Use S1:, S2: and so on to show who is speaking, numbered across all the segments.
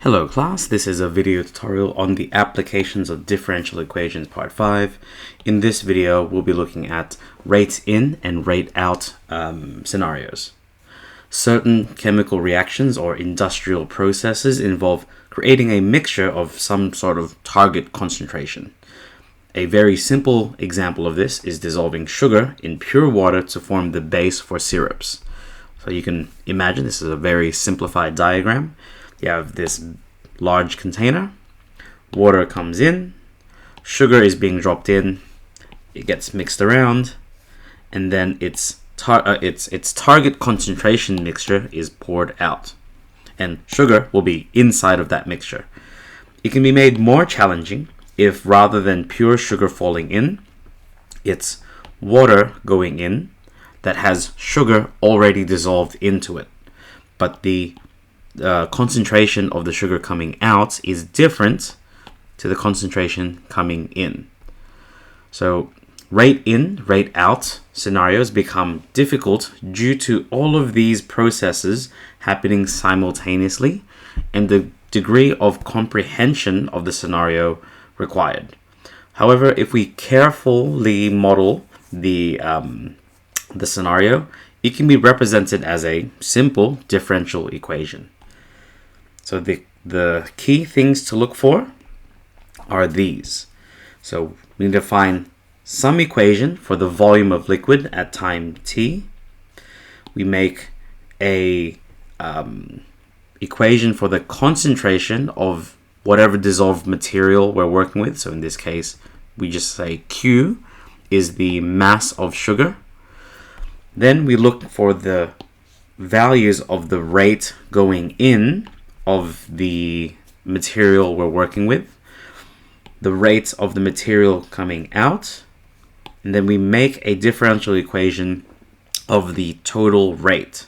S1: Hello class, this is a video tutorial on the applications of differential equations part 5. In this video, we'll be looking at rate in and rate out scenarios. Certain chemical reactions or industrial processes involve creating a mixture of some sort of target concentration. A very simple example of this is dissolving sugar in pure water to form the base for syrups. So you can imagine this is a very simplified diagram. You have this large container, water comes in, sugar is being dropped in, it gets mixed around, and then its target concentration mixture is poured out. And sugar will be inside of that mixture. It can be made more challenging if rather than pure sugar falling in, it's water going in that has sugar already dissolved into it. But the concentration of the sugar coming out is different to the concentration coming in. So rate in, rate out scenarios become difficult due to all of these processes happening simultaneously and the degree of comprehension of the scenario required. However, if we carefully model the scenario, it can be represented as a simple differential equation. So the key things to look for are these. So we need to find some equation for the volume of liquid at time t. We make a equation for the concentration of whatever dissolved material we're working with. So in this case, we just say Q is the mass of sugar. Then we look for the values of the rate going in of the material we're working with, the rate of the material coming out, and then we make a differential equation of the total rate.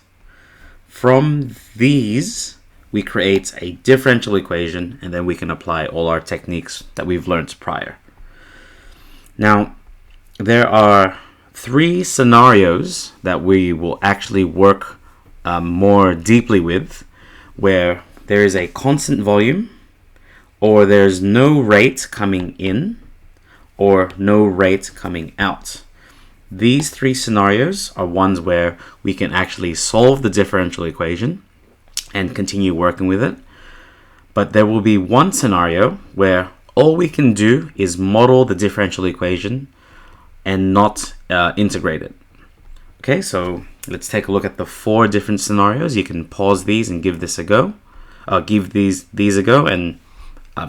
S1: From these, we create a differential equation, and then we can apply all our techniques that we've learned prior. Now, there are 3 scenarios that we will actually work more deeply with, where there is a constant volume, or there's no rate coming in, or no rate coming out. These 3 scenarios are ones where we can actually solve the differential equation and continue working with it. But there will be one scenario where all we can do is model the differential equation and not integrate it. Okay, so let's take a look at the 4 different scenarios. You can pause these and give this a go. Give these a go and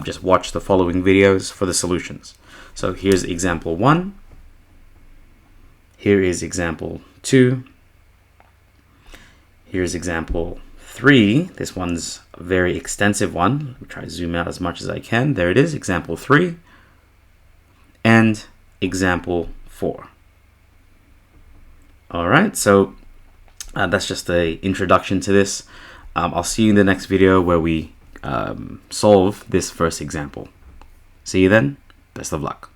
S1: just watch the following videos for the solutions. So here's example 1. Here is example 2. Here's example 3. This one's a very extensive one. I'll try to zoom out as much as I can. There it is, example 3. And example 4. All right, so that's just an introduction to this. I'll see you in the next video where we solve this first example. See you then. Best of luck.